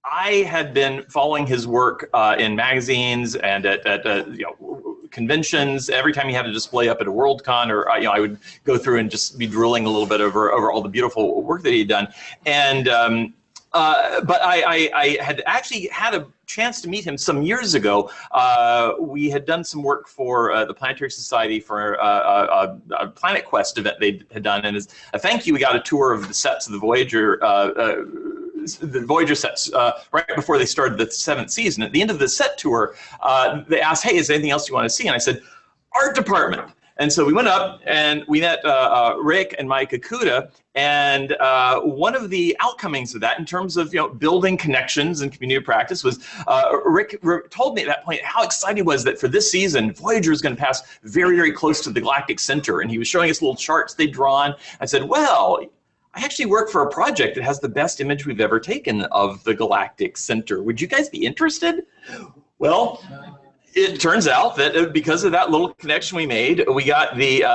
I had been following his work in magazines and at conventions. Every time he had a display up at a Worldcon, or I would go through and just be drooling a little bit over all the beautiful work that he'd done. And but I had actually had a chance to meet him some years ago. We had done some work for the Planetary Society for a Planet Quest event they had done, and as a thank you, we got a tour of the sets of the Voyager sets right before they started the 7th season. At the end of the set tour, they asked, "Hey, is there anything else you want to see?" And I said, "Art department." And so we went up and we met Rick and Mike Akuda, and one of the outcomings of that in terms of building connections and community practice was Rick told me at that point how excited he was that for this season Voyager is going to pass very, very close to the galactic center, and he was showing us little charts they'd drawn. I said, "Well, I actually work for a project that has the best image we've ever taken of the galactic center. Would you guys be interested?" Well, it turns out that because of that little connection we made, we got the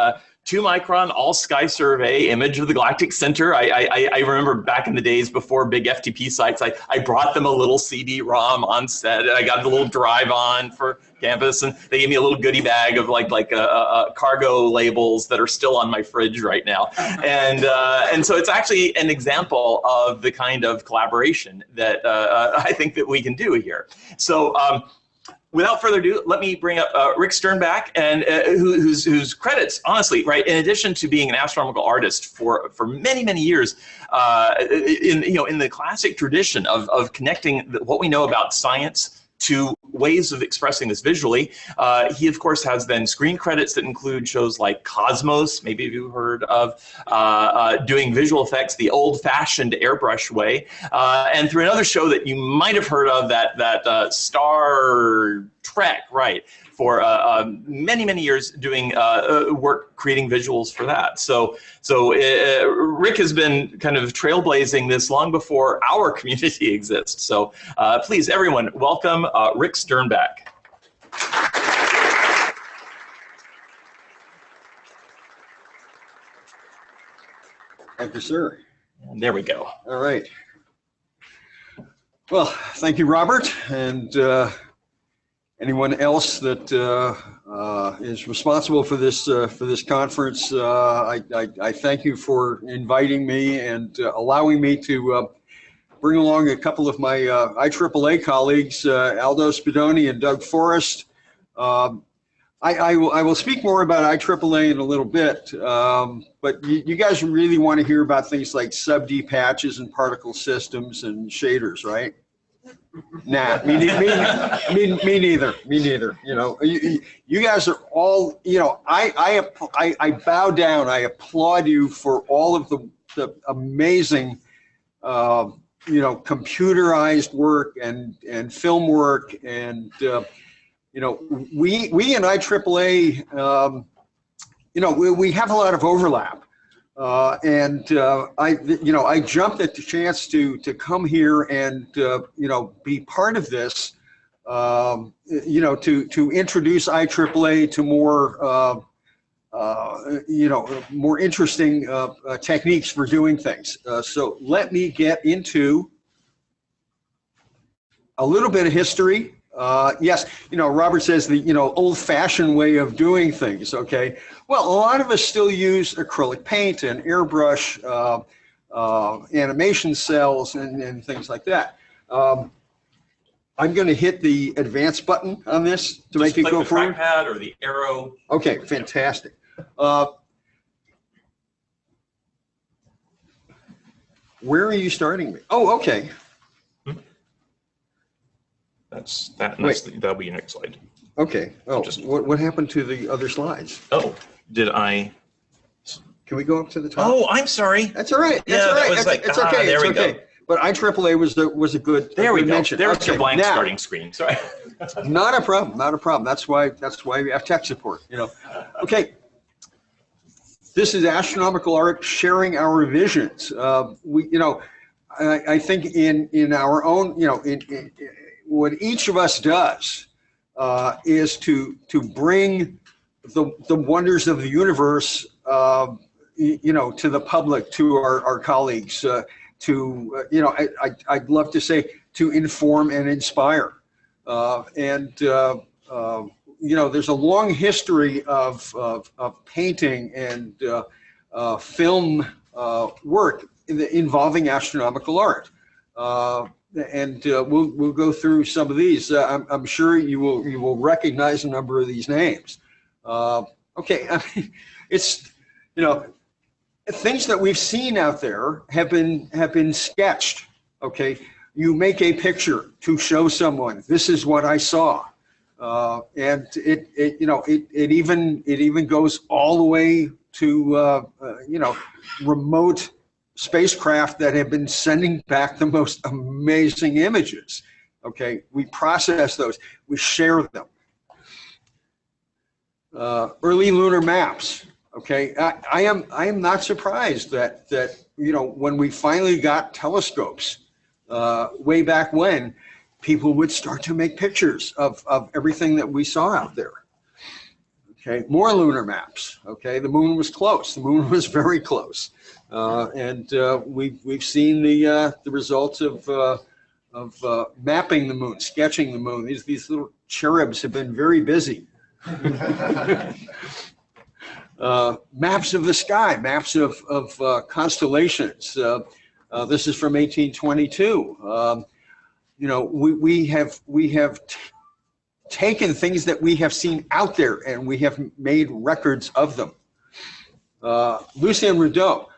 2-micron all-sky survey image of the galactic center. I remember back in the days before big FTP sites, I brought them a little CD-ROM on set, and I got the little drive on for campus, and they gave me a little goodie bag of cargo labels that are still on my fridge right now. And so it's actually an example of the kind of collaboration that I think that we can do here. So without further ado, let me bring up Rick Sternback, and whose credits, honestly, right, in addition to being an astronomical artist for many, many years, in the classic tradition of connecting what we know about science to ways of expressing this visually. He, of course, has then screen credits that include shows like Cosmos, maybe you've heard of, doing visual effects the old-fashioned airbrush way, and through another show that you might have heard of, that Star Trek, right, for many, many years doing work creating visuals for that. So Rick has been kind of trailblazing this long before our community exists. So please, everyone, welcome Rick Sternback. Thank you, sir. And there we go. All right. Well, thank you, Robert, and anyone else that is responsible for this conference. I thank you for inviting me and allowing me to bring along a couple of my IAAA colleagues, Aldo Spidoni and Doug Forrest. I will speak more about IAAA in a little bit, but you guys really want to hear about things like sub-D patches and particle systems and shaders, right? Nah, me neither. You guys are all, I bow down. I applaud you for all of the amazing, computerized work and film work, and we in IAAA, we have a lot of overlap. I jumped at the chance to come here and be part of this, to introduce IAAA to more interesting techniques for doing things. So let me get into a little bit of history. Yes, Robert says the old-fashioned way of doing things. Okay, well, a lot of us still use acrylic paint and airbrush, animation cells, and things like that. I'm going to hit the advance button on this to make it go forward. Just click the trackpad or the arrow. Okay, fantastic. Where are you starting me? Oh, okay. That'll be your next slide. Okay. Oh, what happened to the other slides? Oh, did I? Can we go up to the top? Oh, I'm sorry. That's all right. That's all right. It's okay. There we go. But IAAA was a good. There we go. Mention. There's your blank starting screen. Sorry. Not a problem. Not a problem. That's why we have tech support. Okay. This is Astronomical Art, sharing our visions. I think in our own, what each of us does is to bring the wonders of the universe, to the public, to our colleagues, I'd love to say, to inform and inspire. You know, there's a long history of painting and film work involving astronomical art. We'll go through some of these. I'm sure you will recognize a number of these names. Okay, I mean, it's, you know, things that we've seen out there have been sketched. Okay, you make a picture to show someone, this is what I saw, and it you know, it even goes all the way to you know, remote spacecraft that have been sending back the most amazing images. Okay, we process those, we share them. Early lunar maps. Okay, I am not surprised that you know, when we finally got telescopes way back when, people would start to make pictures of everything that we saw out there. Okay, more lunar maps. Okay, the moon was close. The moon was very close, and we've seen the results of mapping the moon, sketching the moon. These little cherubs have been very busy. Maps of the sky, maps of constellations. This is from 1822. You know, we have taken things that we have seen out there and we have made records of them. Lucien Rideau,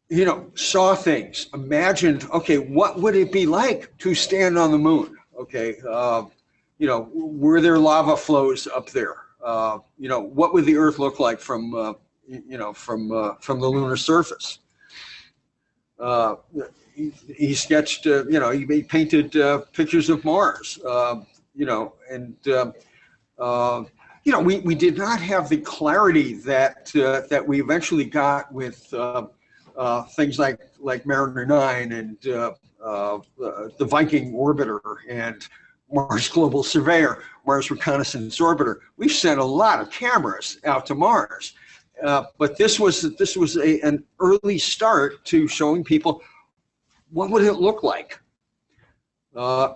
you know, saw things, imagined, okay, what would it be like to stand on the moon? Okay, you know, were there lava flows up there? You know, what would the Earth look like from, you know, from the lunar surface? He sketched, you know, he painted pictures of Mars, you know, and, you know, we did not have the clarity that we eventually got with things like Mariner 9 and the Viking orbiter and Mars Global Surveyor, Mars Reconnaissance Orbiter. We've sent a lot of cameras out to Mars, but this was an early start to showing people what would it look like.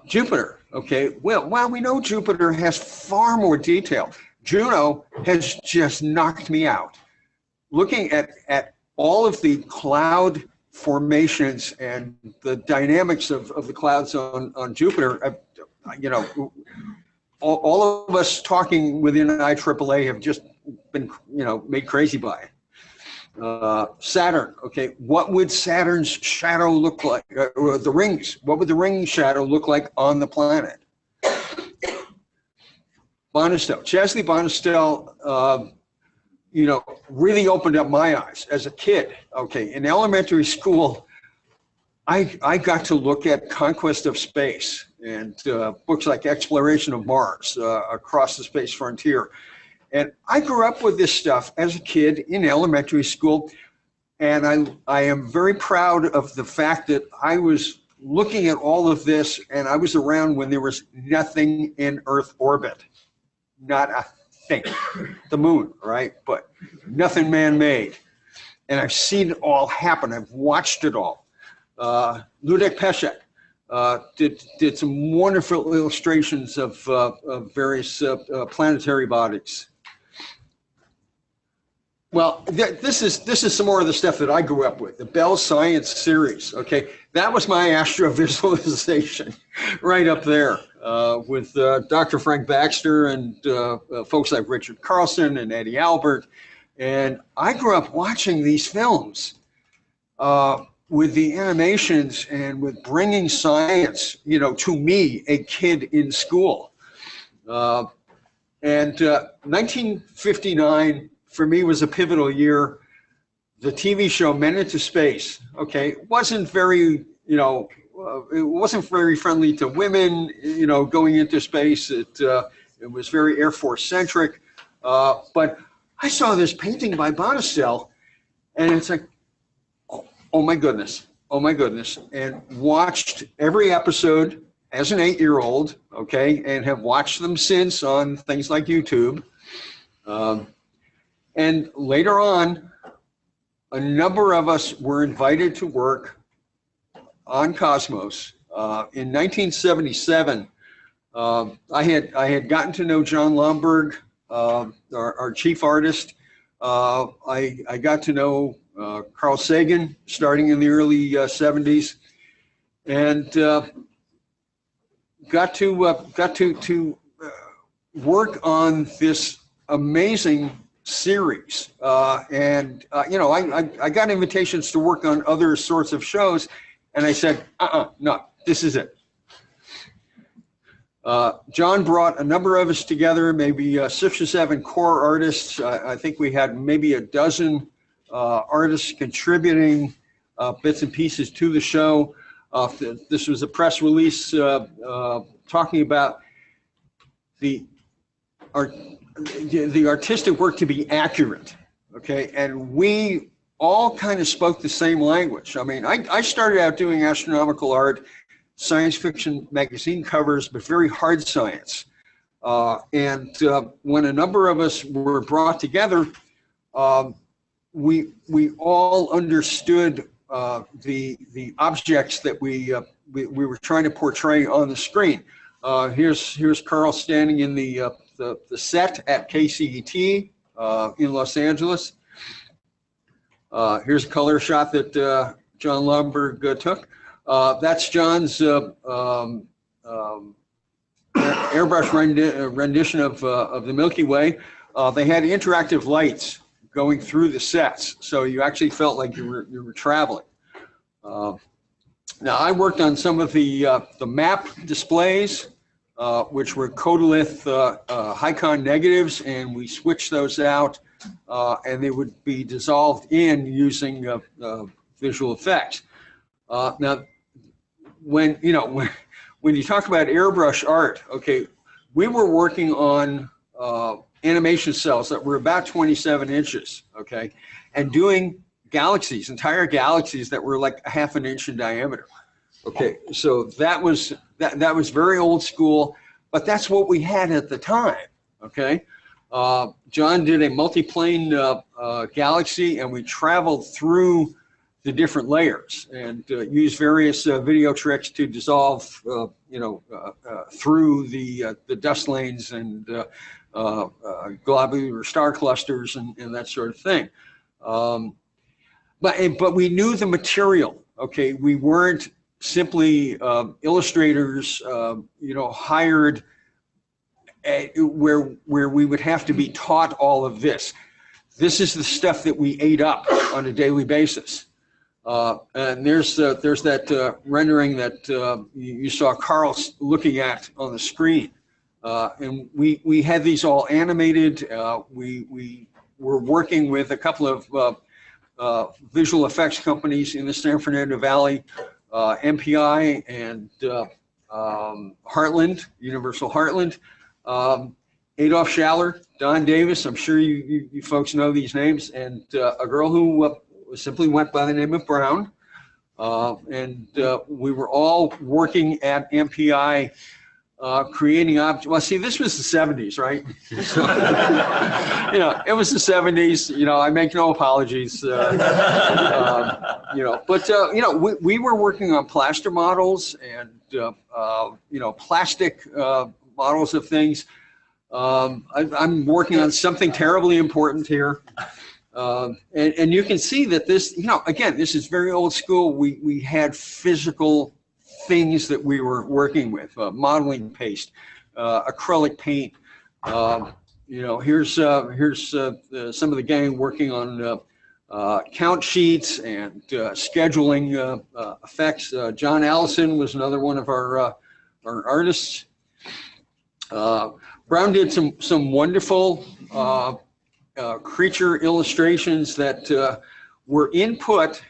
Jupiter, okay, well, while we know Jupiter has far more detail, Juno has just knocked me out. Looking at all of the cloud formations and the dynamics of the clouds on Jupiter, you know, all of us talking within IEEE have just been, you know, made crazy by it. Saturn, okay, what would Saturn's shadow look like? Or the rings, what would the ring shadow look like on the planet? Bonestell, Chesley Bonestell, you know, really opened up my eyes as a kid. Okay, in elementary school, I got to look at Conquest of Space and books like Exploration of Mars, Across the Space Frontier. And I grew up with this stuff as a kid in elementary school, and I am very proud of the fact that I was looking at all of this, and I was around when there was nothing in Earth orbit, not a thing. The moon, right? But nothing man-made. And I've seen it all happen. I've watched it all. Ludek Peszek did some wonderful illustrations of various planetary bodies. Well, this is some more of the stuff that I grew up with. The Bell Science series. Okay, that was my astrovisualization, right up there with Dr. Frank Baxter and folks like Richard Carlson and Eddie Albert. And I grew up watching these films with the animations and with bringing science, you know, to me, a kid in school. And 1959 for me was a pivotal year. The TV show Men into Space, okay, wasn't very, you know, it wasn't very friendly to women, you know, going into space. It was very Air Force centric. But I saw this painting by Bonestell, and it's like, oh my goodness, and watched every episode as an 8-year-old, okay, and have watched them since on things like YouTube. And later on, a number of us were invited to work on Cosmos In 1977, I had gotten to know John Lomberg, our chief artist. I got to know Carl Sagan starting in the early 70s, and got to work on this amazing series. You know, I got invitations to work on other sorts of shows, and I said, no, this is it. John brought a number of us together, maybe 6 or 7 core artists. I think we had maybe a dozen artists contributing bits and pieces to the show. This was a press release talking about the artistic work to be accurate, okay? And we all kind of spoke the same language. I mean, I started out doing astronomical art, science fiction magazine covers, but very hard science. When a number of us were brought together, we all understood the objects that we were trying to portray on the screen. Here's Carl standing in the set at KCET in Los Angeles. Here's a color shot that John Lomberg took. That's John's airbrush rendition of the Milky Way. They had interactive lights going through the sets, so you actually felt like you were traveling. Now, I worked on some of the map displays, which were Codolith Hicon negatives, and we switched those out, and they would be dissolved in using visual effects. Now, when you talk about airbrush art, okay, we were working on animation cells that were about 27 inches, okay, and doing galaxies, entire galaxies that were like 1/2 inch in diameter. Okay, so that was very old school, but that's what we had at the time. Okay, John did a multi-plane galaxy, and we traveled through the different layers and used various video tricks to dissolve, through the dust lanes and globular star clusters and that sort of thing. But we knew the material. Okay, we weren't simply illustrators, hired where we would have to be taught all of this. This is the stuff that we ate up on a daily basis. And there's that rendering that you saw Carl looking at on the screen. And we had these all animated. We were working with a couple of visual effects companies in the San Fernando Valley, MPI and Heartland, Universal Heartland. Adolf Schaller, Don Davis, I'm sure you folks know these names, and a girl who simply went by the name of Brown. We were all working at MPI creating objects. Well, see, this was the 70s, right? So, it was the 70s. I make no apologies. We were working on plaster models and plastic models of things. I'm working on something terribly important here. And you can see that this, again, this is very old school. We had physical things that we were working with, modeling paste, acrylic paint. Here's some of the gang working on count sheets and scheduling effects. John Allison was another one of our artists. Brown did some wonderful creature illustrations that were input,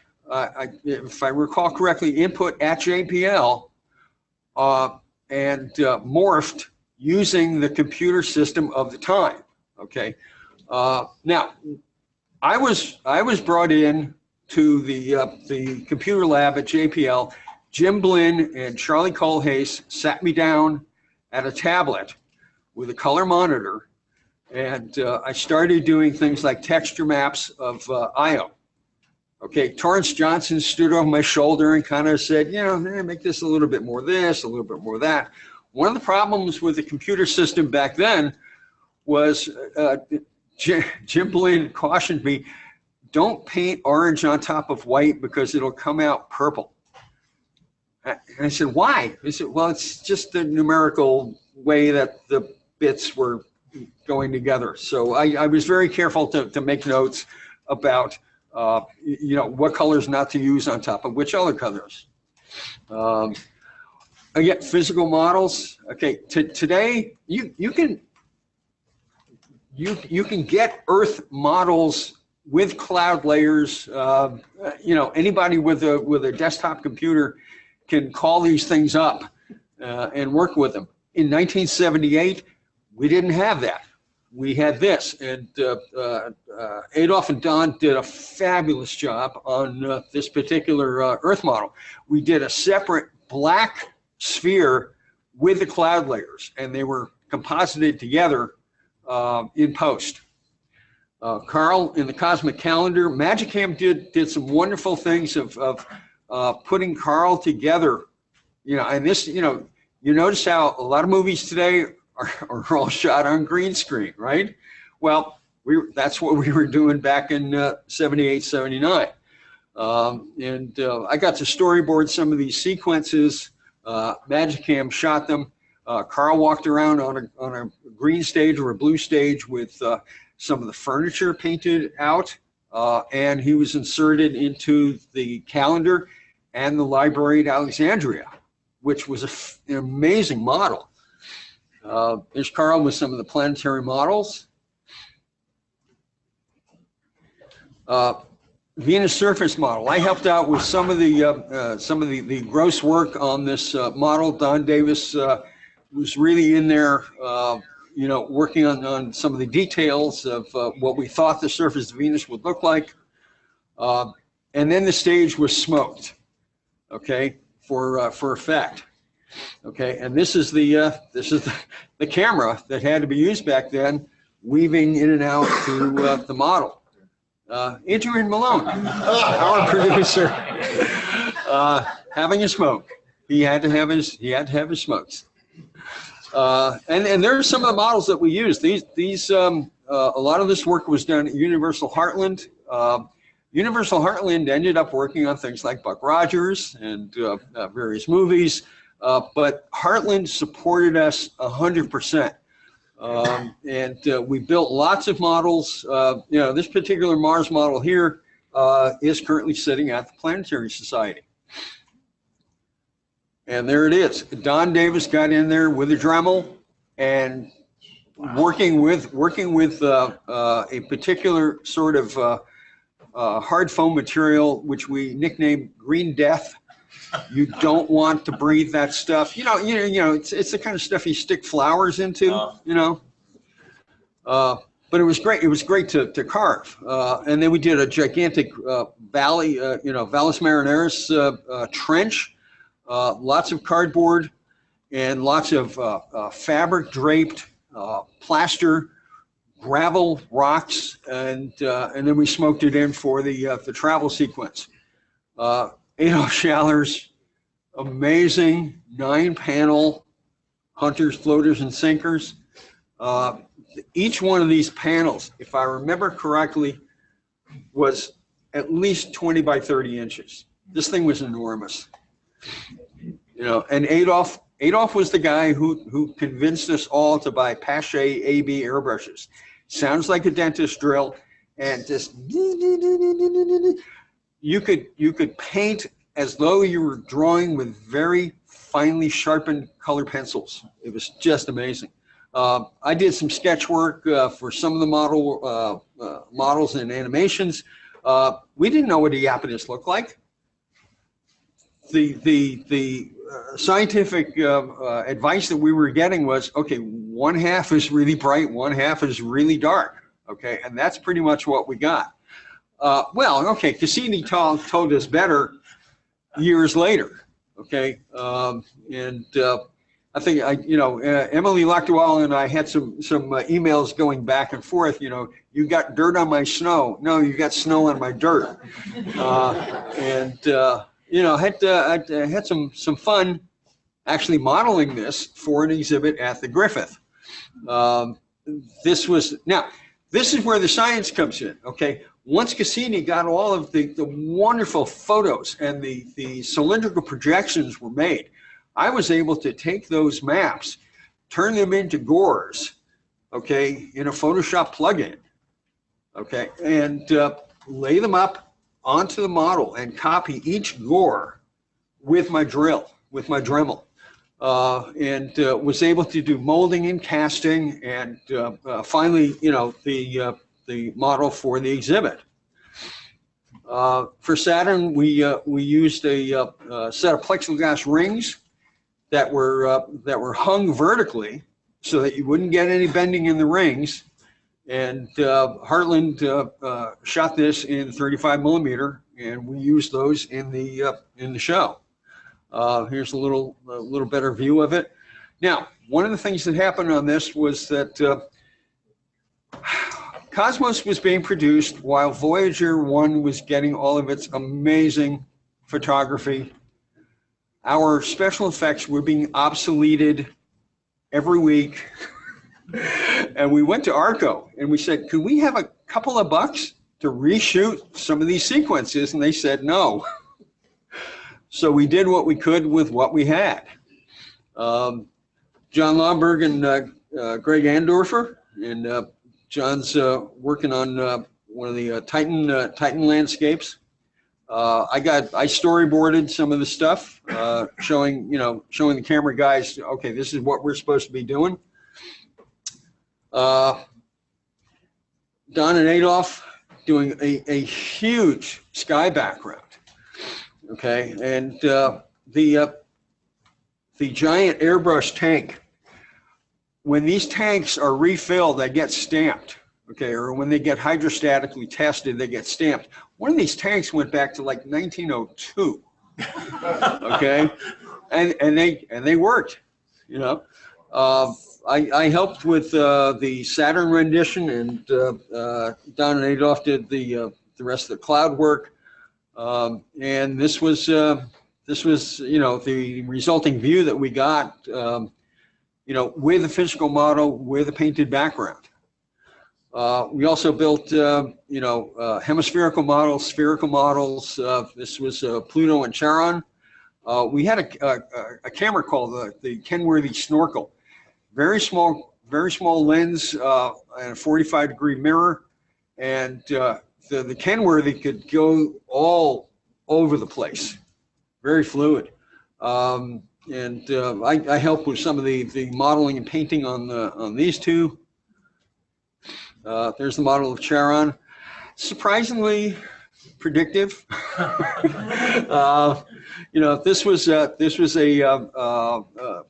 if I recall correctly, input at JPL and morphed using the computer system of the time. Okay, now I was brought in to the computer lab at JPL. Jim Blinn and Charlie Colhase sat me down at a tablet with a color monitor, and I started doing things like texture maps of Io. Okay, Torrance Johnson stood over my shoulder and kind of said, you know, make this a little bit more this, a little bit more that. One of the problems with the computer system back then was Jim Blaine cautioned me, don't paint orange on top of white because it'll come out purple. And I said, why? He said, well, it's just the numerical way that the bits were going together. So I was very careful to make notes about, you know, what colors not to use on top of which other colors. Again, physical models. Okay, today you can get Earth models with cloud layers. You know, anybody with a desktop computer can call these things up and work with them. In 1978, we didn't have that. We had this, and Adolf and Don did a fabulous job on this particular Earth model. We did a separate black sphere with the cloud layers, and they were composited together in post. Carl in the cosmic calendar, Magicam did some wonderful things of putting Carl together, you know, and this, you know, you notice how a lot of movies today are all shot on green screen, right? Well, that's what we were doing back in 78, 79. And I got to storyboard some of these sequences. Magicam shot them. Carl walked around on a green stage or a blue stage with some of the furniture painted out, and he was inserted into the calendar and the library at Alexandria, which was an amazing model. There's Carl with some of the planetary models. Venus surface model. I helped out with some of the gross work on this model. Don Davis was really in there, you know, working on some of the details of what we thought the surface of Venus would look like. And then the stage was smoked, okay, for effect. Okay, and this is the camera that had to be used back then, weaving in and out to the model. Adrian Malone, our producer, having a smoke. He had to have his smokes. And there are some of the models that we used. These a lot of this work was done at Universal Heartland. Universal Heartland ended up working on things like Buck Rogers and various movies. But Heartland supported us 100%. And we built lots of models. You know, this particular Mars model here is currently sitting at the Planetary Society. And there it is. Don Davis got in there with a Dremel and working with a particular sort of hard foam material, which we nicknamed Green Death. You don't want to breathe that stuff. You know, it's the kind of stuff you stick flowers into. You know, but it was great. It was great to carve. And then we did a gigantic valley, you know, Valles Marineris trench. Lots of cardboard and lots of fabric draped plaster, gravel, rocks, and then we smoked it in for the travel sequence. Adolf Schallers, amazing 9-panel hunters, floaters, and sinkers. Each one of these panels, if I remember correctly, was at least 20 by 30 inches. This thing was enormous. You know, and Adolf was the guy who convinced us all to buy Pache AB airbrushes. Sounds like a dentist drill, and just you could paint as though you were drawing with very finely sharpened color pencils. It was just amazing. I did some sketch work for some of the models and animations. We didn't know what a Iapetus looked like. The scientific advice that we were getting was, okay, one half is really bright, one half is really dark. Okay, and that's pretty much what we got. Well, okay, Cassini told us better years later. Okay, and I think Emily Lachdwal and I had some emails going back and forth. You got dirt on my snow. No, you got snow on my dirt. Had some fun actually modeling this for an exhibit at the Griffith. This is where the science comes in. Okay, once Cassini got all of the wonderful photos and the cylindrical projections were made, I was able to take those maps, turn them into gores, okay, in a Photoshop plugin, okay, and lay them up onto the model and copy each gore with my drill, with my Dremel, and was able to do molding and casting, and finally, the model for the exhibit. For Saturn, we used a set of plexiglass rings that were hung vertically so that you wouldn't get any bending in the rings. And Heartland shot this in 35 millimeter, and we used those in the show. Here's a little better view of it. Now, one of the things that happened on this was that Cosmos was being produced while Voyager 1 was getting all of its amazing photography. Our special effects were being obsoleted every week. And we went to Arco and we said, could we have a couple of bucks to reshoot some of these sequences? And they said no. So we did what we could with what we had. John Lomberg and Greg Andorfer, and John's working on one of the Titan landscapes. I storyboarded some of the stuff, showing the camera guys, okay, this is what we're supposed to be doing. Don and Adolf doing a huge sky background, okay, and the giant airbrush tank. When these tanks are refilled, they get stamped, okay, or when they get hydrostatically tested, they get stamped. One of these tanks went back to like 1902, okay, and they worked, I helped with the Saturn rendition, and Don and Adolf did the rest of the cloud work, and this was the resulting view that we got, with a physical model with a painted background. We also built hemispherical models, spherical models. This was Pluto and Charon. We had a camera called the Kenworthy Snorkel. Very small lens and a 45-degree mirror, and the Kenworthy could go all over the place. Very fluid, and I helped with some of the modeling and painting on these two. There's the model of Charon, surprisingly predictive. This was a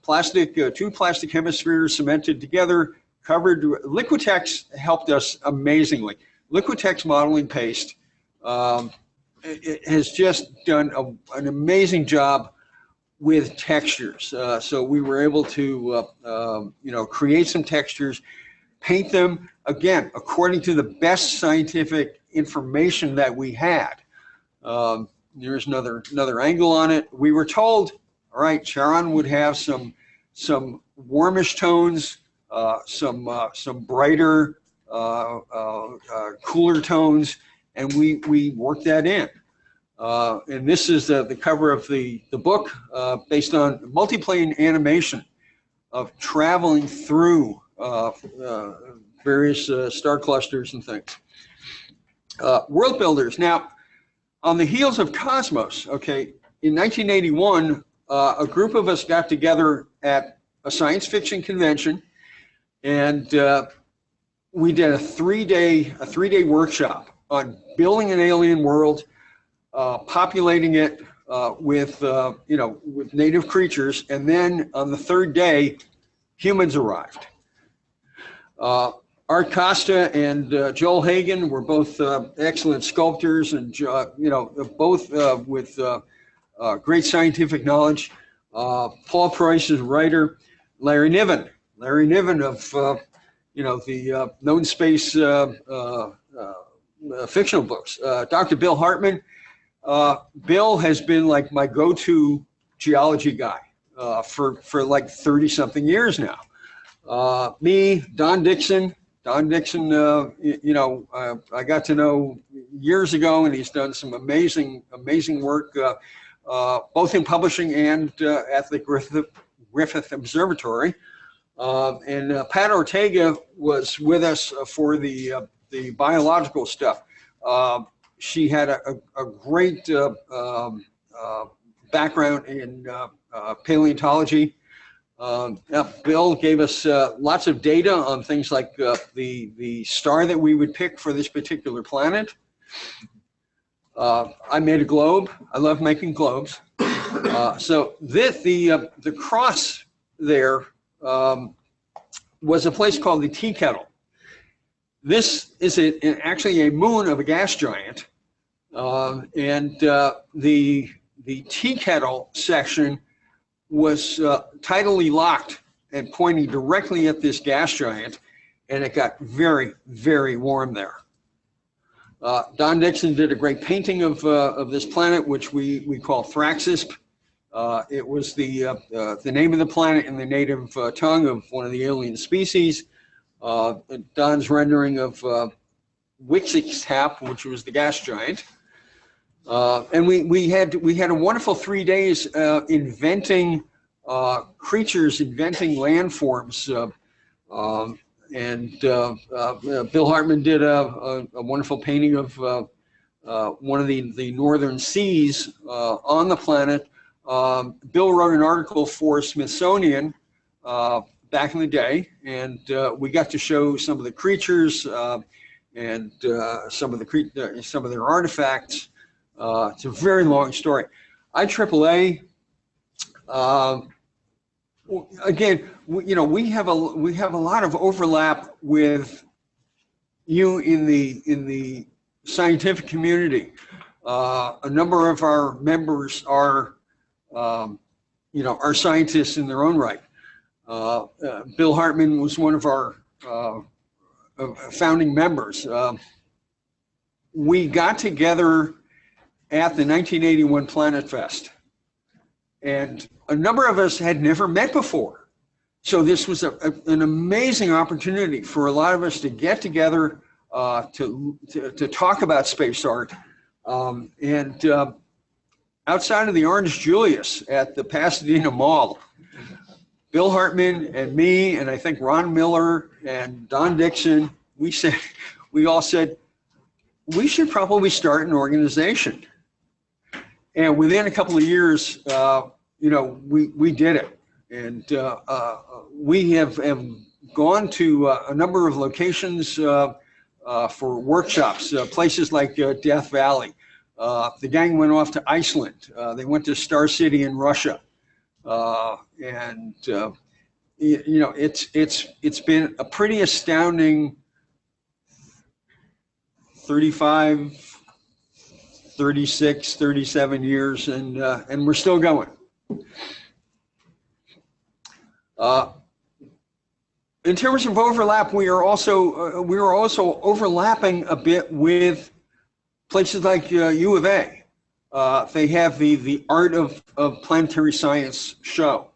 plastic, two plastic hemispheres cemented together, covered. Liquitex helped us amazingly. Liquitex modeling paste it has just done an amazing job with textures. So we were able to create some textures, paint them again according to the best scientific information that we had. There's another angle on it. We were told, all right, Charon would have some warmish tones, some brighter, cooler tones, and we worked that in. And this is the cover of the book, based on multiplane animation of traveling through various star clusters and things. World builders. Now, on the heels of Cosmos, okay, in 1981, a group of us got together at a science fiction convention, and we did a three-day workshop on building an alien world, populating it with native creatures, and then on the third day, humans arrived. Art Costa and Joel Hagen were both excellent sculptors, and both with great scientific knowledge. Paul Price is a writer. Larry Niven of you know, the known space fictional books. Dr. Bill Hartman. Bill has been like my go-to geology guy for like 30-something years now. Me, Don Dixon. Don Dixon, you know, I got to know years ago, and he's done some amazing work, both in publishing and at the Griffith Observatory. And Pat Ortega was with us for the biological stuff. She had a great background in paleontology. Bill gave us lots of data on things like the star that we would pick for this particular planet. I made a globe. I love making globes. So the cross there was a place called the Tea Kettle. This is actually a moon of a gas giant, and the Tea Kettle section was tidally locked and pointing directly at this gas giant, and it got very, very warm there. Don Dixon did a great painting of this planet, which we call Thraxisp. It was the name of the planet in the native tongue of one of the alien species. Don's rendering of Wixixtap, which was the gas giant. And we had a wonderful 3 days inventing creatures, inventing landforms. And Bill Hartman did a wonderful painting of one of the northern seas on the planet. Bill wrote an article for Smithsonian back in the day, and we got to show some of the creatures and some of their artifacts. It's a very long story. IAAA, again, we have a lot of overlap with you in the scientific community. A number of our members are scientists in their own right. Bill Hartman was one of our founding members. We got together at the 1981 Planet Fest, and a number of us had never met before. So this was an amazing opportunity for a lot of us to get together to talk about space art. Outside of the Orange Julius at the Pasadena Mall, Bill Hartman and me, and I think Ron Miller and Don Dixon, we all said, we should probably start an organization. And within a couple of years, we did it. And we have gone to a number of locations for workshops, places like Death Valley. The gang went off to Iceland. They went to Star City in Russia. It's been a pretty astounding 35, 36, 37 years, and we're still going. In terms of overlap, we are also overlapping a bit with places like U of A. They have the Art of Planetary Science show,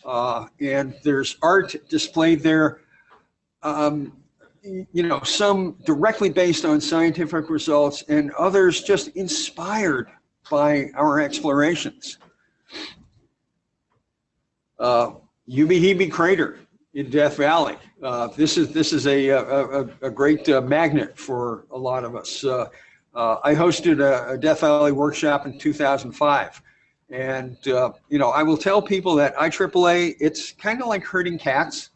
and there's art displayed there. Some directly based on scientific results, and others just inspired by our explorations. Ubehebe Crater in Death Valley. This is a great magnet for a lot of us. I hosted a Death Valley workshop in 2005. And, I will tell people that IAAA, it's kind of like herding cats.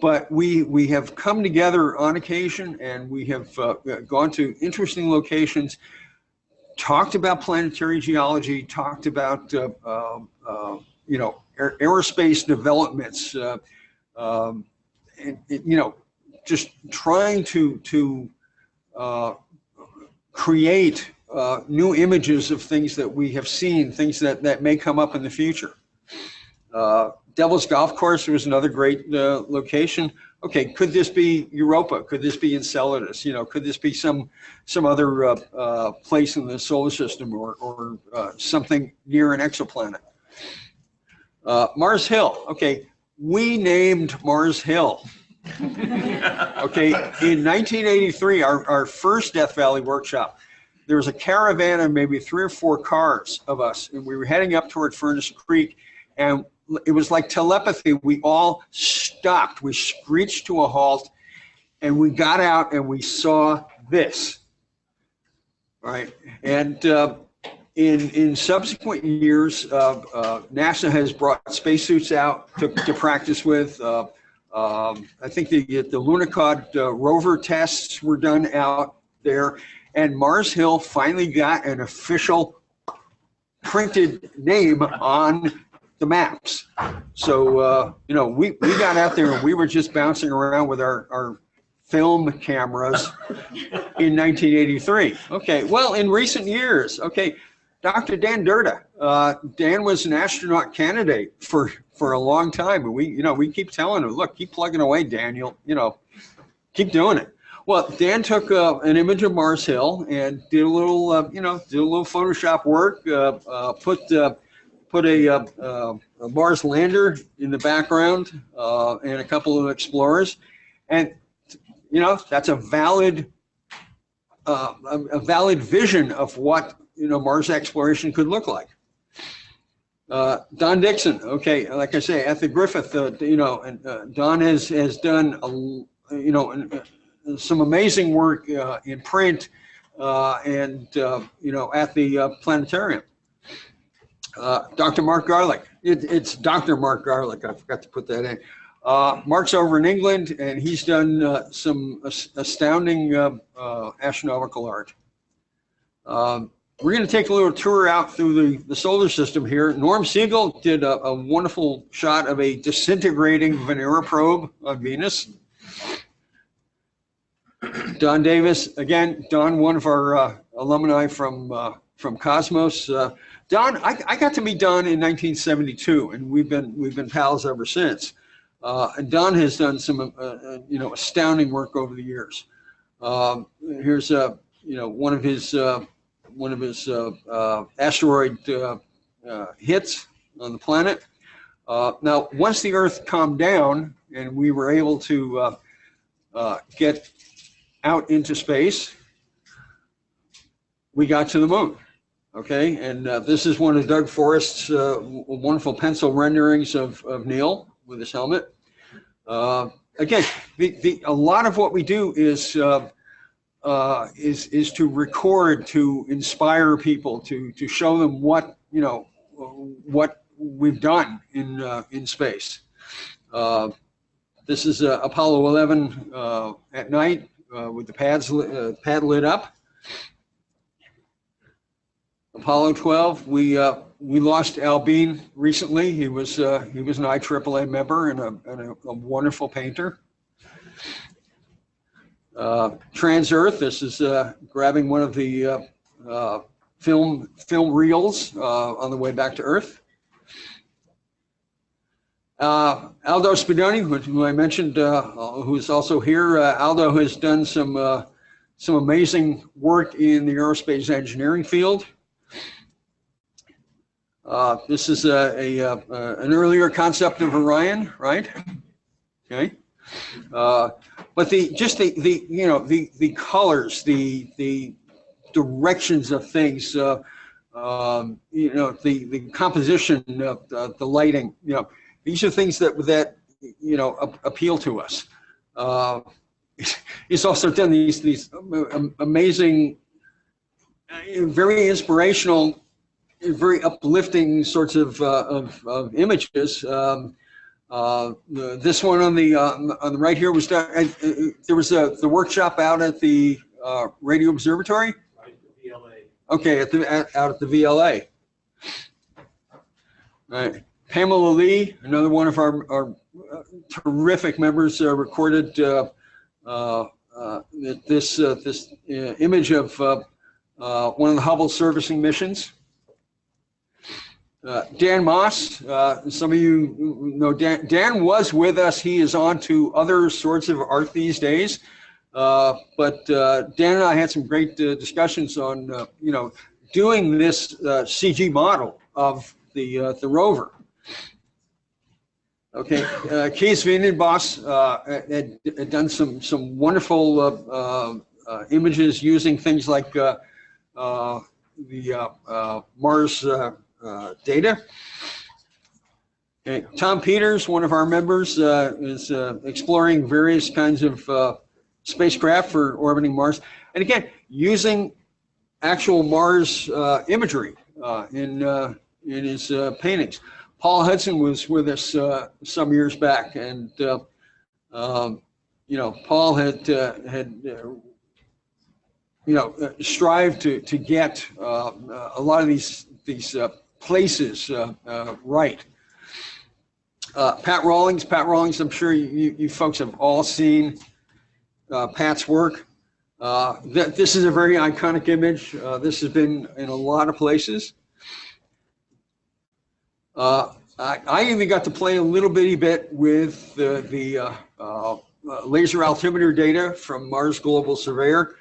But we have come together on occasion, and we have gone to interesting locations, talked about planetary geology, talked about, aerospace developments, just trying to create new images of things that we have seen, things that may come up in the future. Devil's Golf Course was another great location. Okay, could this be Europa? Could this be Enceladus? You know, could this be some other place in the solar system, or something near an exoplanet? Mars Hill. Okay, we named Mars Hill. Okay, in 1983, our first Death Valley workshop, there was a caravan of maybe 3 or 4 cars of us, and we were heading up toward Furnace Creek, and it was like telepathy. We all stopped. We screeched to a halt, and we got out and we saw this. Right, and in subsequent years, NASA has brought spacesuits out to practice with. I think the Lunokhod rover tests were done out there, and Mars Hill finally got an official printed name on the maps. So, you know, we got out there and we were just bouncing around with our film cameras in 1983. Okay, well, in recent years, okay, Dr. Dan Durda. Dan was an astronaut candidate for a long time, and we keep telling him, look, keep plugging away, Daniel. You know, keep doing it. Well, Dan took an image of Mars Hill and did a little, Photoshop work. Put a Mars lander in the background and a couple of explorers, and you know, that's a valid vision of what Mars exploration could look like. Don Dixon, okay, like I say, at the Griffith, and Don has done some amazing work in print and at the planetarium. Dr. Mark Garlick, it's Dr. Mark Garlick. I forgot to put that in. Mark's over in England, and he's done some astounding astronomical art. We're going to take a little tour out through the solar system here. Norm Siegel did a wonderful shot of a disintegrating Venera probe on Venus. Don Davis, again, Don, one of our alumni from Cosmos. Don, I got to meet Don in 1972, and we've been pals ever since. And Don has done some astounding work over the years. Here's one of his asteroid hits on the planet. Now, once the Earth calmed down and we were able to get out into space, we got to the moon. Okay, and this is one of Doug Forrest's wonderful pencil renderings of Neil with his helmet. Again, a lot of what we do is to record, to inspire people, to show them what we've done in space. This is Apollo 11 at night with the pad lit up. Apollo 12, we lost Al Bean recently. He was an IAAA member and a wonderful painter. Trans-Earth, this is grabbing one of the film reels on the way back to Earth. Aldo Spidoni, who I mentioned, who's also here. Aldo has done some amazing work in the aerospace engineering field. This is an earlier concept of Orion, right? Okay, but the colors, the directions of things, the composition of the lighting, these are things that appeal to us. He's also done these amazing, very inspirational, very uplifting sorts of images. This one on the right here was done. There was the workshop out at the Radio Observatory. Right, the VLA. Okay, out at the VLA. All right. Pamela Lee, another one of our terrific members, recorded this image of one of the Hubble servicing missions. Dan Moss, some of you know Dan. Dan was with us. He is on to other sorts of art these days. But Dan and I had some great discussions on, doing this CG model of the rover. Okay, Kees Veenenbos had done some wonderful images using things like the Mars data. Okay. Tom Peters, one of our members, is exploring various kinds of spacecraft for orbiting Mars, and again using actual Mars imagery in his paintings. Paul Hudson was with us some years back, and Paul had strived to get a lot of these places right. Pat Rawlings, I'm sure you folks have all seen Pat's work. This is a very iconic image. This has been in a lot of places. I even got to play a little bitty bit with the laser altimeter data from Mars Global Surveyor.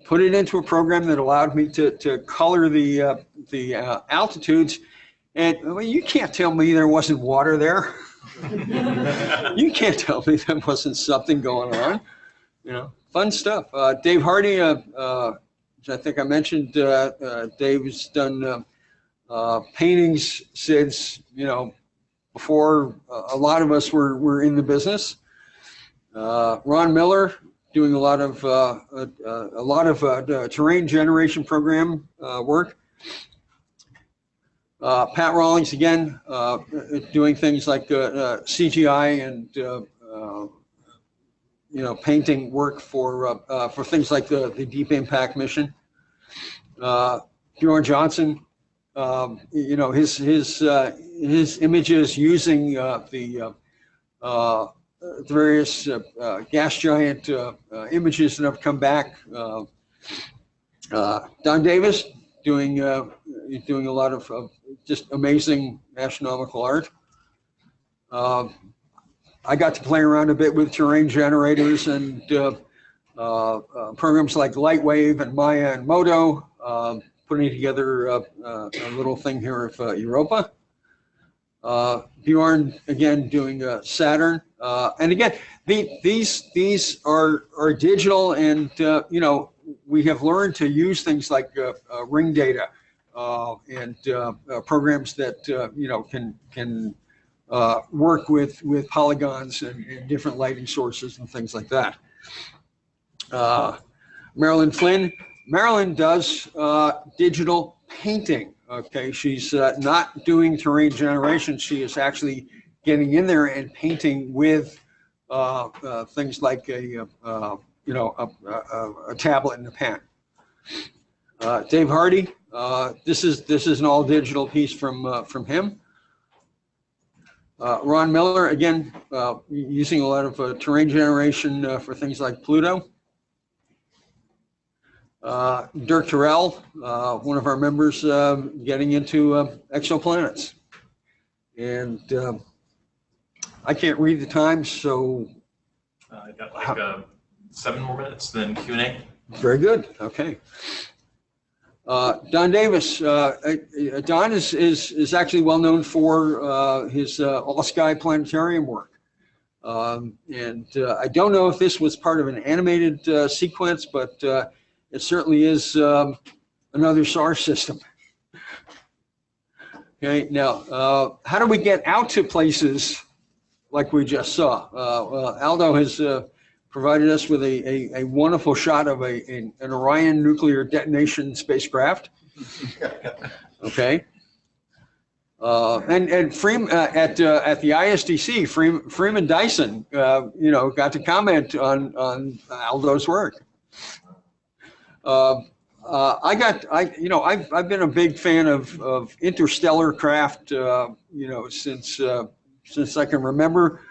Put it into a program that allowed me to color the altitudes, and well, you can't tell me there wasn't water there. You can't tell me there wasn't something going on. Fun stuff. Dave Hardy, which I think I mentioned, Dave has done paintings since before a lot of us were in the business. Ron Miller doing a lot of terrain generation program work. Pat Rawlings again doing things like CGI and painting work for things like the Deep Impact mission. Bjorn Johnson, his images using the various gas giant images that have come back. Don Davis doing a lot of just amazing astronomical art. I got to play around a bit with terrain generators and programs like Lightwave and Maya and Modo, putting together a little thing here of Europa. Bjorn again doing Saturn, and again these are digital, and we have learned to use things like ring data and programs that can work with polygons and different lighting sources and things like that. Marilyn Flynn. Marilyn does digital painting. Okay, she's not doing terrain generation. She is actually getting in there and painting with things like a tablet and a pen. Dave Hardy. This is an all digital piece from him. Ron Miller, again, using a lot of terrain generation for things like Pluto. Dirk Terrell, one of our members, getting into exoplanets. And I can't read the time, so. I got like 7 more minutes, then Q&A. Very good, okay. Don Davis. Don is actually well known for his all-sky planetarium work. And I don't know if this was part of an animated sequence, but it certainly is another SAR system. Okay, now, how do we get out to places like we just saw? Well, Aldo has provided us with a wonderful shot of an Orion nuclear detonation spacecraft. Okay. And Freeman, at the ISDC, Freeman Dyson, got to comment on Aldo's work. I've been a big fan of interstellar craft, since I can remember.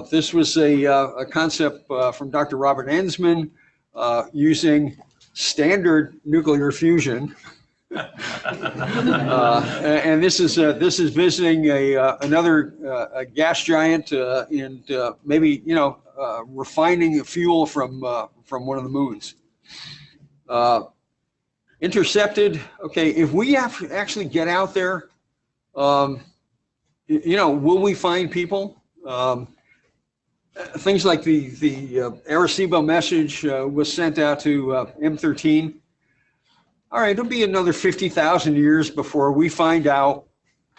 This was a concept from Dr. Robert Ensman using standard nuclear fusion And this is visiting another gas giant and maybe refining fuel from one of the moons. Intercepted. Okay, if we have to actually get out there, will we find people? Things like the Arecibo Message was sent out to M13. All right, it'll be another 50,000 years before we find out,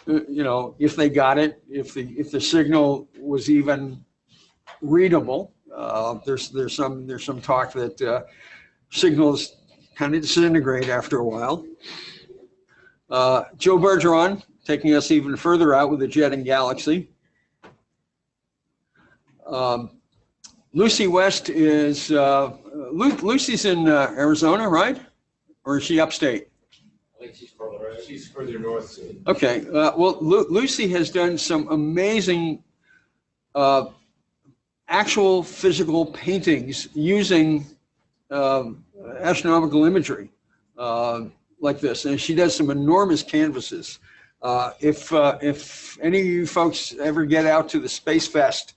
if they got it, if the signal was even readable. There's some talk that signals kind of disintegrate after a while. Joe Bergeron taking us even further out with the Jet and Galaxy. Lucy West is Lucy's in Arizona, right? Or is she upstate? I think she's further north. Okay. Well, Lucy has done some amazing actual physical paintings using astronomical imagery like this, and she does some enormous canvases. If any of you folks ever get out to the Space Fest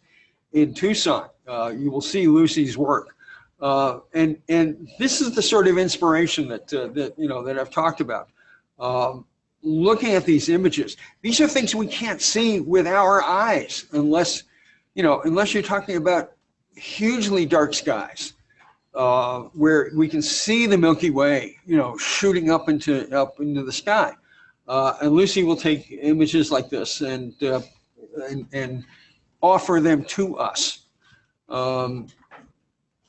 in Tucson, you will see Lucy's work, and this is the sort of inspiration that I've talked about. Looking at these images, these are things we can't see with our eyes unless you're talking about hugely dark skies, where we can see the Milky Way, shooting up into the sky. And Lucy will take images like this and offer them to us.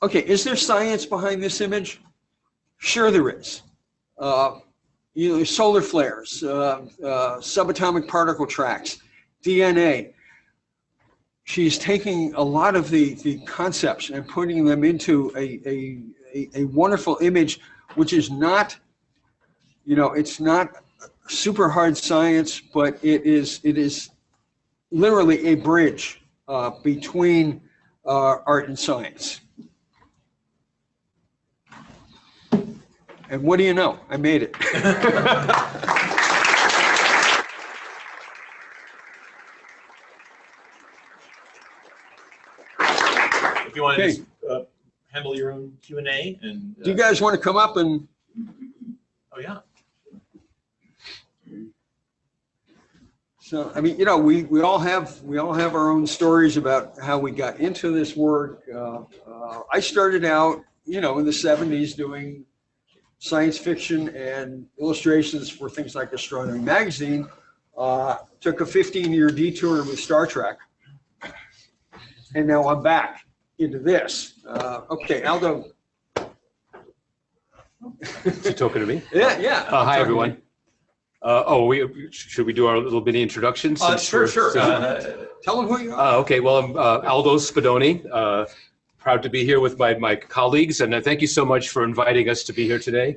Okay, is there science behind this image? Sure there is. Solar flares, subatomic particle tracks, DNA. She's taking a lot of the concepts and putting them into a wonderful image, which is not, it's not super hard science, but it is literally a bridge between art and science. And what do you know? I made it. If you want to just handle your own Q&A and do you guys want to come up and? Oh yeah. So I mean, we all have our own stories about how we got into this work. I started out, in the 70s doing science fiction and illustrations for things like Astronomy magazine. Took a 15-year detour with Star Trek, and now I'm back into this. Okay, Aldo. Is he talking to me? Yeah. Hi, everyone. Should we do our little bitty introductions? Sure. Tell them who you are. Okay, well, I'm Aldo Spadoni. Proud to be here with my colleagues, and thank you so much for inviting us to be here today.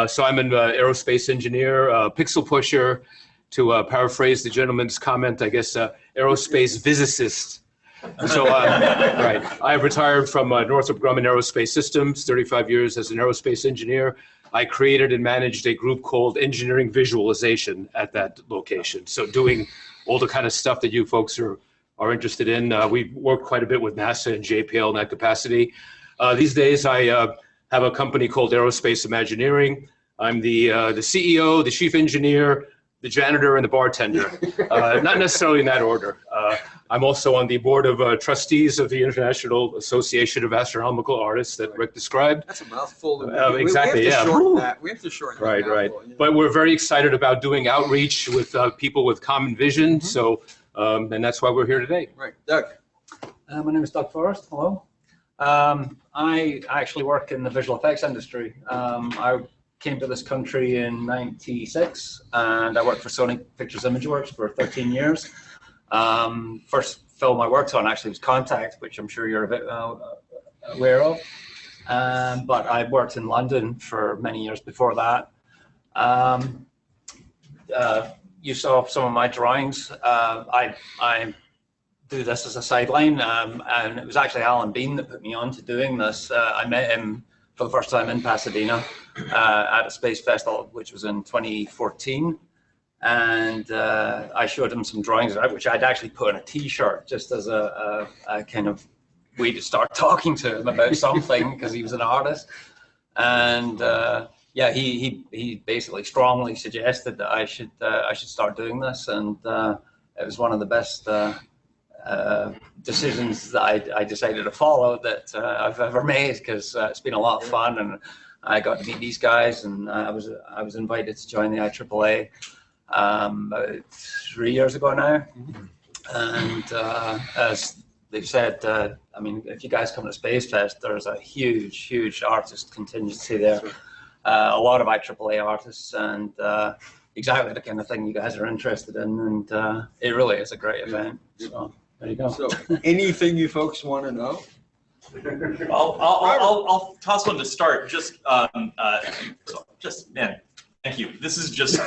So I'm an aerospace engineer, pixel pusher, to paraphrase the gentleman's comment, I guess, aerospace physicist. So, right, I retired from Northrop Grumman Aerospace Systems, 35 years as an aerospace engineer. I created and managed a group called Engineering Visualization at that location. So doing all the kind of stuff that you folks are interested in. We work quite a bit with NASA and JPL in that capacity. These days, I have a company called Aerospace Imagineering. I'm the CEO, the chief engineer, the janitor, and the bartender. Not necessarily in that order. I'm also on the board of trustees of the International Association of Astronomical Artists that Rick described. That's a mouthful. Exactly, we have to yeah. shorten that. We have to shorten that. Right. But we're very excited about doing outreach with people with common vision. So, and that's why we're here today. Right, Doug. My name is Doug Forrest. Hello. I actually work in the visual effects industry. I came to this country in '96, and I worked for Sony Pictures Imageworks for 13 years. First film I worked on actually was Contact, which I'm sure you're a bit aware of. But I worked in London for many years before that. You saw some of my drawings. I do this as a sideline, and it was actually Alan Bean that put me on to doing this. I met him for the first time in Pasadena at a space festival, which was in 2014. And I showed him some drawings, which I'd actually put on a T-shirt just as a kind of way to start talking to him about something, because he was an artist. And yeah, he basically strongly suggested that I should start doing this, and it was one of the best decisions that I decided to follow that I've ever made, because it's been a lot of fun, and I got to meet these guys, and I was invited to join the IAAA about 3 years ago now, and as they've said, I mean, if you guys come to Space Fest, there's a huge artist contingency there, a lot of IAAA artists, and exactly the kind of thing you guys are interested in, and it really is a great event. So there you go. So, anything you folks want to know? I'll toss one to start. Just man, thank you. This is just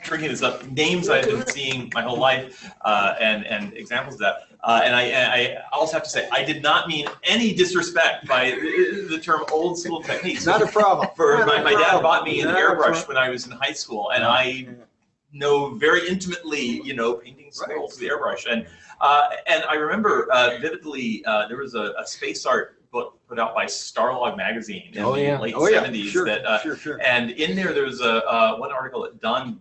drinking this up. Names I've been seeing my whole life, and examples of that. And I also have to say, I did not mean any disrespect by the term old school techniques. Not a problem. My dad bought me an airbrush when I was in high school, and I know very intimately, painting squirrels with the airbrush. And I remember vividly, there was a space art book put out by Starlog magazine in the late 70s. Sure. And in there was one article that Don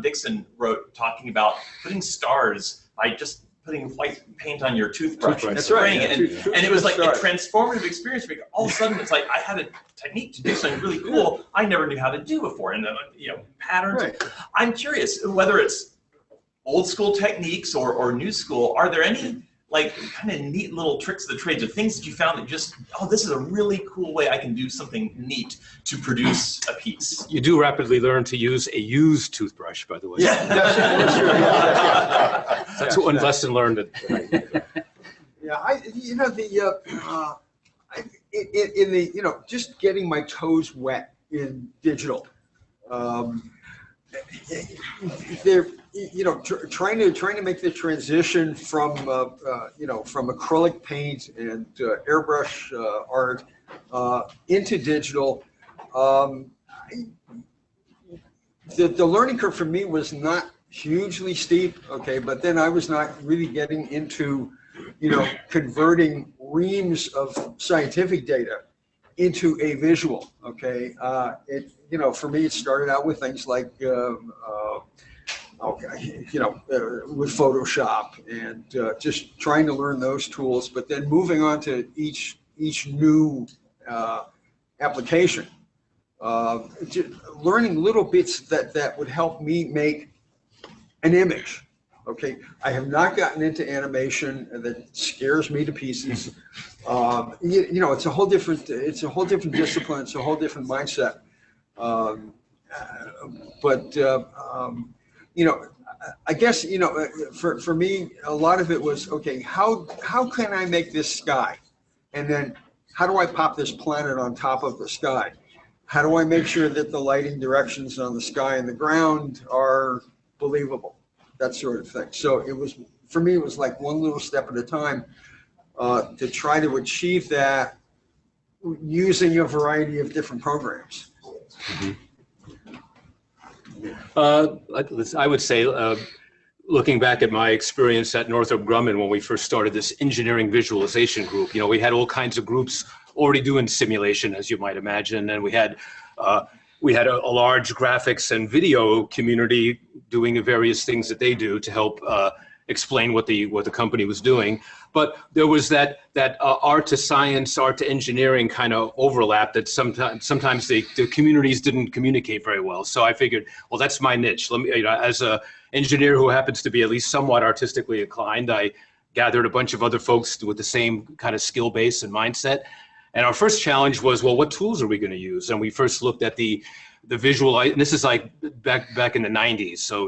Dixon wrote, talking about putting stars by just putting white paint on your toothbrush and spraying it. And it was like a transformative experience, because all of a sudden it's like I had a technique to do something really cool I never knew how to do before, and patterns. Right. I'm curious whether it's old school techniques or new school. Are there any like kind of neat little tricks of the trades, or things that you found that just, this is a really cool way I can do something neat to produce a piece? You do rapidly learn to use a used toothbrush, by the way. Yeah, that's true. That's one lesson learned. Just getting my toes wet in digital. Trying to make the transition from from acrylic paint and airbrush art into digital. The learning curve for me was not hugely steep, okay, but then I was not really getting into converting reams of scientific data into a visual, okay. For me, it started out with things like with Photoshop, and just trying to learn those tools, but then moving on to each new application, learning little bits that would help me make an image. Okay, I have not gotten into animation, that scares me to pieces. It's a whole different discipline. It's a whole different mindset. I guess, for me, a lot of it was, okay, how can I make this sky? And then how do I pop this planet on top of the sky? How do I make sure that the lighting directions on the sky and the ground are believable? That sort of thing. So for me, it was like one little step at a time to try to achieve that using a variety of different programs. Mm-hmm. I would say, looking back at my experience at Northrop Grumman when we first started this engineering visualization group, we had all kinds of groups already doing simulation, as you might imagine, and we had a large graphics and video community doing the various things that they do to help explain what the company was doing. But there was that art to science, art to engineering kind of overlap that sometimes the communities didn't communicate very well. So I figured, well, that's my niche. Let me, as a engineer who happens to be at least somewhat artistically inclined, I gathered a bunch of other folks with the same kind of skill base and mindset. And our first challenge was, well, what tools are we going to use? And we first looked at the visual, and this is like back in the 90s. So,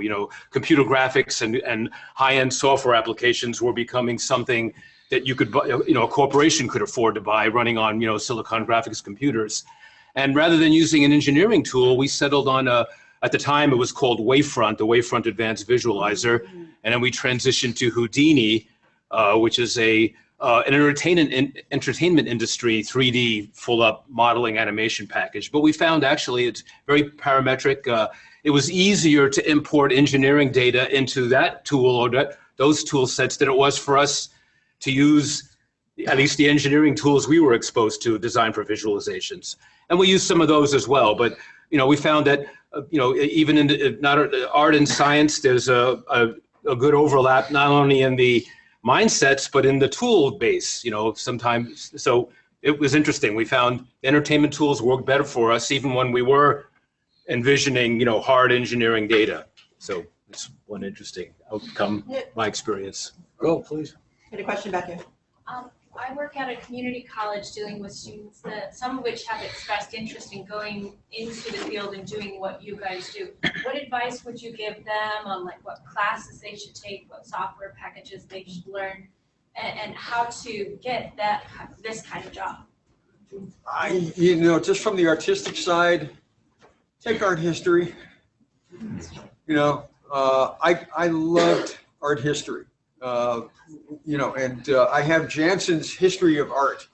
computer graphics and high-end software applications were becoming something that you could buy, a corporation could afford to buy, running on, Silicon graphics computers. And rather than using an engineering tool, we settled on at the time it was called Wavefront, the Wavefront Advanced Visualizer. And then we transitioned to Houdini, which is a an entertainment industry 3D full-up modeling animation package. But we found actually it's very parametric. It was easier to import engineering data into that tool or those tool sets than it was for us to use at least the engineering tools we were exposed to design for visualizations. And we use some of those as well. But we found that even in art and science, there's a good overlap not only in the mindsets but in the tool base. Sometimes. So it was interesting. We found entertainment tools worked better for us even when we were envisioning hard engineering data. So it's one interesting outcome, my experience. Go, please. Get a question back here. I work at a community college dealing with students that some of which have expressed interest in going into the field and doing what you guys do. What advice would you give them on what classes they should take, what software packages they should learn, and how to get this kind of job? Just from the artistic side, take art history. I loved art history. I have Jansen's History of Art.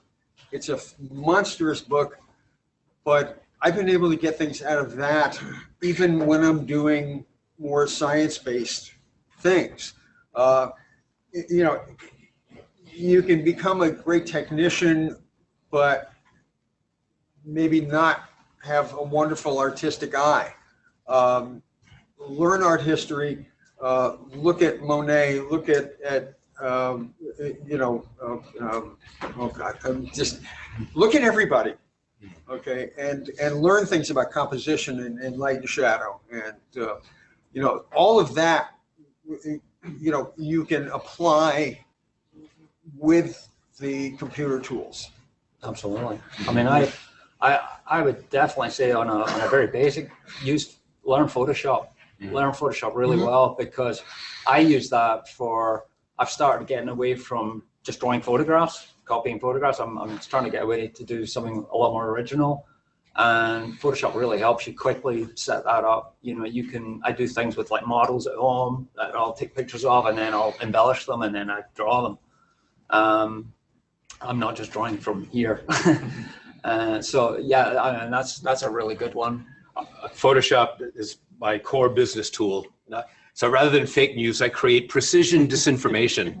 It's a monstrous book, but I've been able to get things out of that even when I'm doing more science-based things. You can become a great technician, but maybe not have a wonderful artistic eye. Learn art history. Look at Monet, look at just look at everybody, okay, and learn things about composition and light and shadow, and all of that, you can apply with the computer tools. Absolutely. I mean, I would definitely say on a very basic, learn Photoshop. Learn Photoshop really well, because I use that I've started getting away from just drawing photographs, copying photographs. I'm trying to get away to do something a lot more original, and Photoshop really helps you quickly set that up. I do things with models at home that I'll take pictures of, and then I'll embellish them, and then I draw them. I'm not just drawing from here. So yeah, and that's a really good one. Photoshop is my core business tool. So rather than fake news, I create precision disinformation.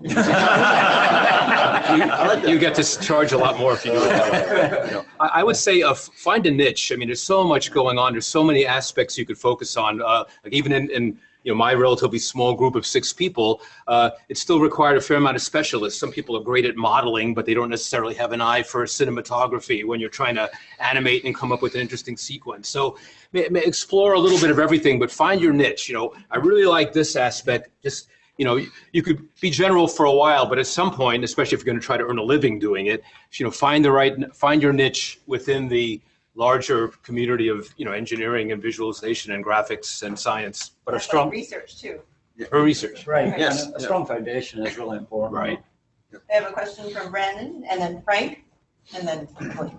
you get to charge a lot more if you do it that way. I would say find a niche. I mean, there's so much going on. There's so many aspects you could focus on. Even in my relatively small group of 6 people, it still required a fair amount of specialists. Some people are great at modeling, but they don't necessarily have an eye for cinematography when you're trying to animate and come up with an interesting sequence. So explore a little bit of everything, but find your niche. I really like this aspect. Just, you could be general for a while, but at some point, especially if you're going to try to earn a living doing it, find your niche within the larger community of engineering and visualization and graphics and science. But a strong research too. For research. Right. Yes. And a strong foundation is really important. Right. I have a question from Brandon, and then Frank, and then Lee.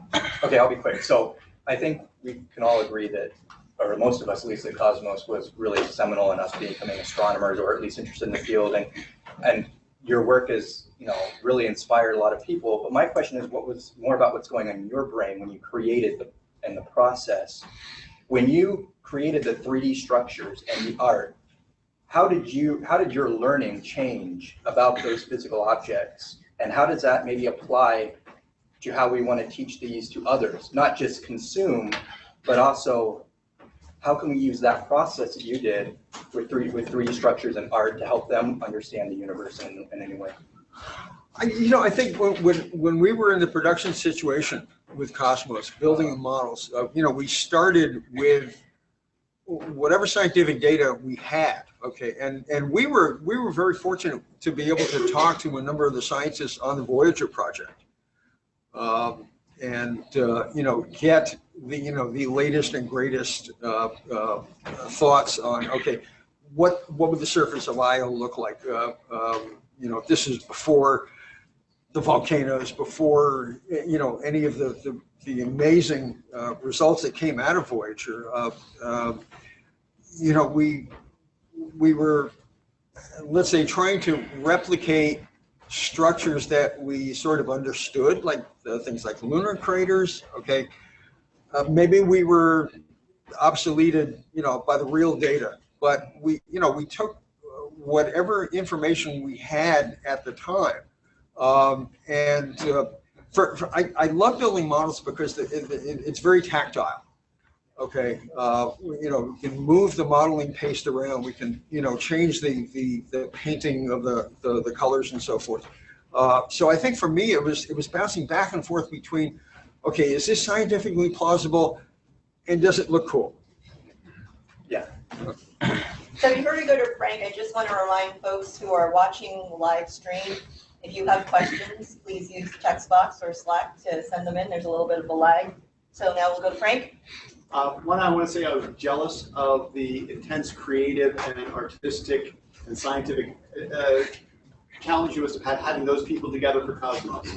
Okay, I'll be quick. So I think we can all agree that, or most of us at least, that Cosmos was really seminal in us becoming astronomers, or at least interested in the field. And your work has really inspired a lot of people. But my question is, what was more about what's going on in your brain when you created the process? When you created the 3D structures and the art, how did your learning change about those physical objects, and how does that maybe apply to how we want to teach these to others? Not just consume, but also how can we use that process that you did with 3D structures and art to help them understand the universe in any way? I think when we were in the production situation with Cosmos, building the models, we started with whatever scientific data we had, okay, and we were very fortunate to be able to talk to a number of the scientists on the Voyager project, and get the latest and greatest thoughts on, okay, what would the surface of Io look like? This is before the volcanoes, before any of the amazing results that came out of Voyager. We were, let's say, trying to replicate structures that we sort of understood, like things like lunar craters. Okay, maybe we were obsoleted, by the real data, but we took whatever information we had at the time, I love building models because it's very tactile. Okay, we can move the modeling paste around. We can, change the painting of the colors and so forth. So I think for me, it was bouncing back and forth between, okay, is this scientifically plausible, and does it look cool? Yeah. So before we go to Frank, I just want to remind folks who are watching live stream, if you have questions, please use the text box or Slack to send them in. There's a little bit of a lag. So now we'll go to Frank. One, I want to say I was jealous of the intense creative and artistic and scientific challenge you must have had having those people together for Cosmos,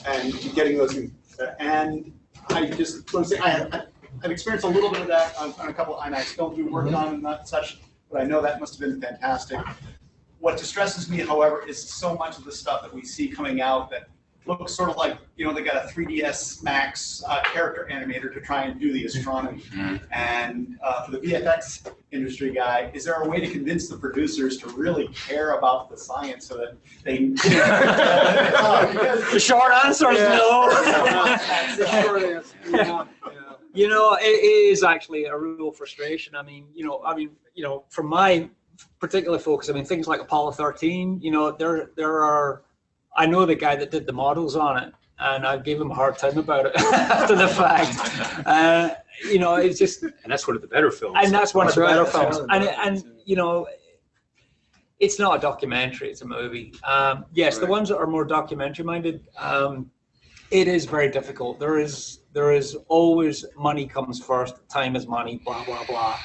and getting those. And I just want to say I've experienced a little bit of that on a couple of IMAX films we worked on and not such, but I know that must have been fantastic. What distresses me, however, is so much of the stuff that we see coming out that looks sort of like, they got a 3ds Max character animator to try and do the astronomy. And for the VFX industry guy, is there a way to convince the producers to really care about the science so that they... The short answer is no. The short answer, yeah. It is actually a real frustration. From my particular focus, things like Apollo 13, there are, I know the guy that did the models on it, and I gave him a hard time about it after the fact. It's just, And that's one of the better films. and that's one of the better That's films. right. And it's not a documentary; it's a movie. Yes, the Right. ones that are more documentary minded, it is very difficult. There is always money comes first, time is money, blah blah blah,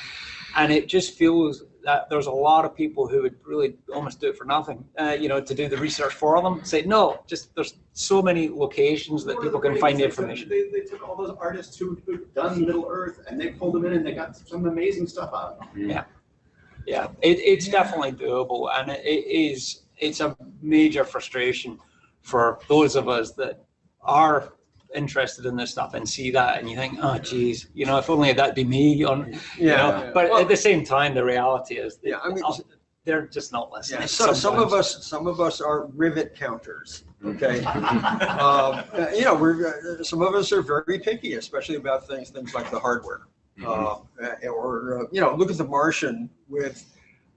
and it just feels that there's a lot of people who would really almost do it for nothing, to do the research for them. Say no, just there's so many locations that people can find the information. They took all those artists who've done Middle Earth and they pulled them in and they got some amazing stuff out. Yeah, it's definitely doable, and it's a major frustration for those of us that are interested in this stuff and see that, and you think, oh geez, if only that'd be me on, But at the same time, the reality is, they're just not listening. Yeah, so some of us are rivet counters. Okay, some of us are very picky, especially about things like the hardware, or look at The Martian with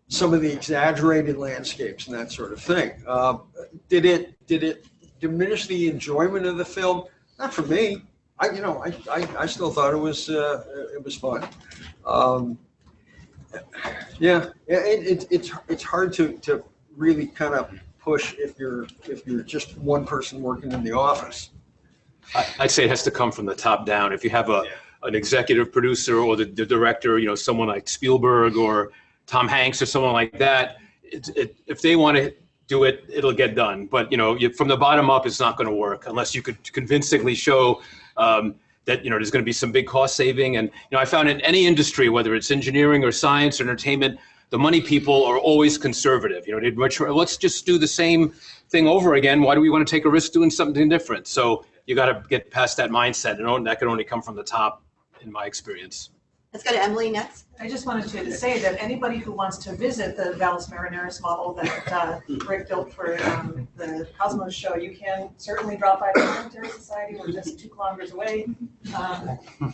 some of the exaggerated landscapes and that sort of thing. Did it diminish the enjoyment of the film? Not for me. I still thought it was fun. It's hard to really kind of push if you're just one person working in the office. I'd say it has to come from the top down. If you have an executive producer or the director, someone like Spielberg or Tom Hanks or someone like that, if they want to do it, it'll get done. But from the bottom up, it's not going to work unless you could convincingly show that there's going to be some big cost saving. And I found in any industry, whether it's engineering or science or entertainment, the money people are always conservative. They'd much rather, let's just do the same thing over again. Why do we want to take a risk doing something different? So you got to get past that mindset, and that can only come from the top, in my experience. Let's go to Emily next. I just wanted to say that anybody who wants to visit the Valles Marineris model that Rick built for the Cosmos show, you can certainly drop by the Planetary Society. We're just 2 kilometers away.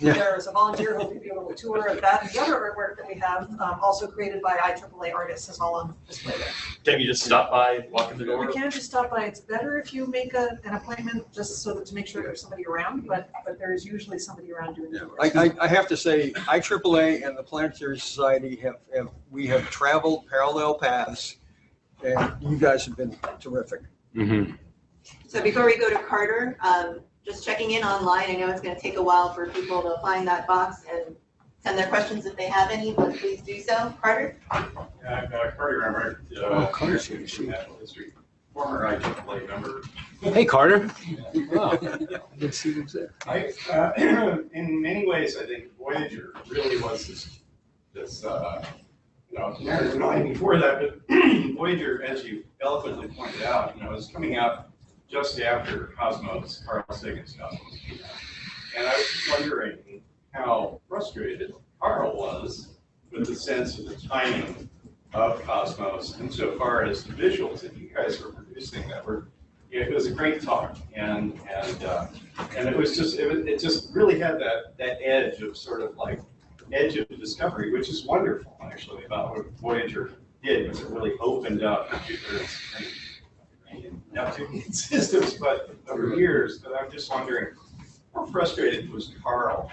There's a volunteer who will be able to tour of that. And the other artwork that we have, also created by IAAA artists, is all on display there. Can you just stop by, walk in the door? You can just stop by. It's better if you make an appointment just so that to make sure there's somebody around, but there's usually somebody around doing the tours. I have to say, IAAA and the Planetary Society have traveled parallel paths, and you guys have been terrific. So before we go to Carter, just checking in online. I know it's going to take a while for people to find that box and send their questions if they have any, but please do so. Carter? Carter Remmer. Carter's here. National History. Former IAAA member. Hey, Carter. I didn't see who's there. In many ways, I think Voyager really was this No, before that, but Voyager, as you eloquently pointed out, is coming out just after Cosmos, Carl Sagan's Cosmos came out. And I was just wondering how frustrated Carl was with the sense of the timing of Cosmos insofar as the visuals that you guys were producing that were, it was a great talk, and it was just, it just really had that edge of sort of like edge of discovery, which is wonderful actually about what Voyager did, because it really opened up Jupiter's and Neptunian systems, but over years. But I'm just wondering, how frustrated was Carl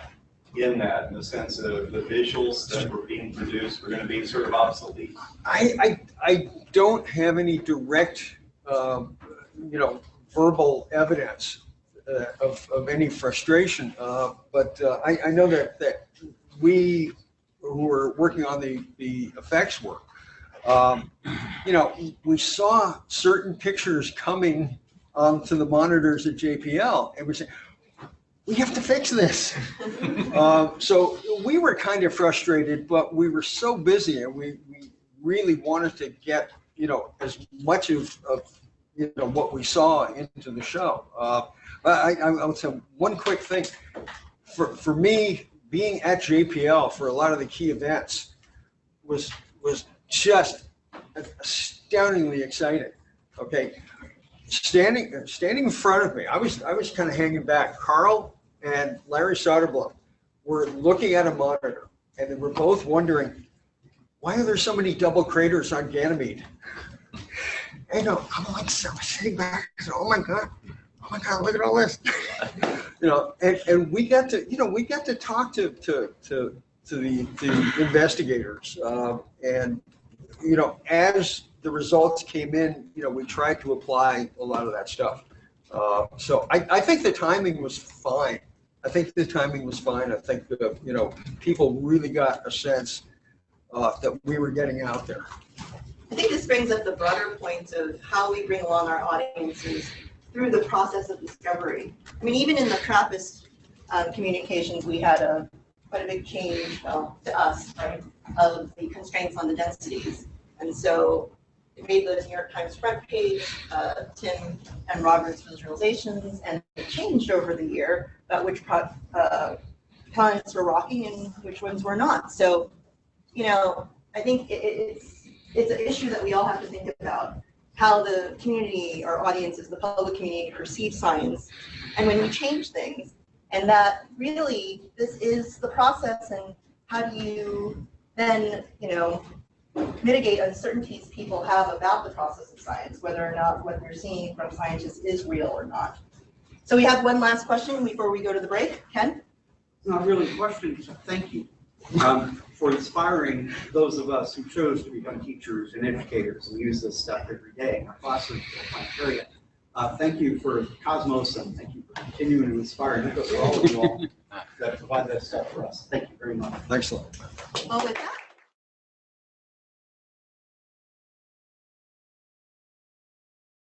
in that, in the sense of the visuals that were being produced were going to be sort of obsolete? I don't have any direct, verbal evidence of any frustration, but I know that we who were working on the effects work, we saw certain pictures coming onto the monitors at JPL, and we said, we have to fix this. So we were kind of frustrated, but we were so busy, and we really wanted to get, as much of what we saw into the show. I'll say one quick thing. For me, being at JPL for a lot of the key events was just astoundingly exciting. Okay, standing in front of me, I was kind of hanging back. Carl and Larry Soderblom were looking at a monitor, and they were both wondering, why are there so many double craters on Ganymede? And I'm like sitting back, oh my God, look at all this. And we got to talk to the investigators, and as the results came in, we tried to apply a lot of that stuff. So I think the timing was fine. I think that people really got a sense that we were getting out there. I think this brings up the broader point of how we bring along our audiences through the process of discovery. I mean, even in the TRAPPIST communications, we had quite a big change to us, right, of the constraints on the densities. And so it made the New York Times front page, Tim and Robert's visualizations, and it changed over the year about which planets were rocking and which ones were not. So, I think it's an issue that we all have to think about, how the community, our audiences, the public community perceive science, and when we change things, and that really this is the process, and how do you then, mitigate uncertainties people have about the process of science, whether or not what they're seeing from scientists is real or not. So we have one last question before we go to the break. Ken? Not really a question, so thank you for inspiring those of us who chose to become teachers and educators and use this stuff every day in our classrooms at Planetarium. Thank you for Cosmos, and thank you for continuing to inspire and for all of you all that provide that stuff for us. Thank you very much. Thanks a lot. Well, with that.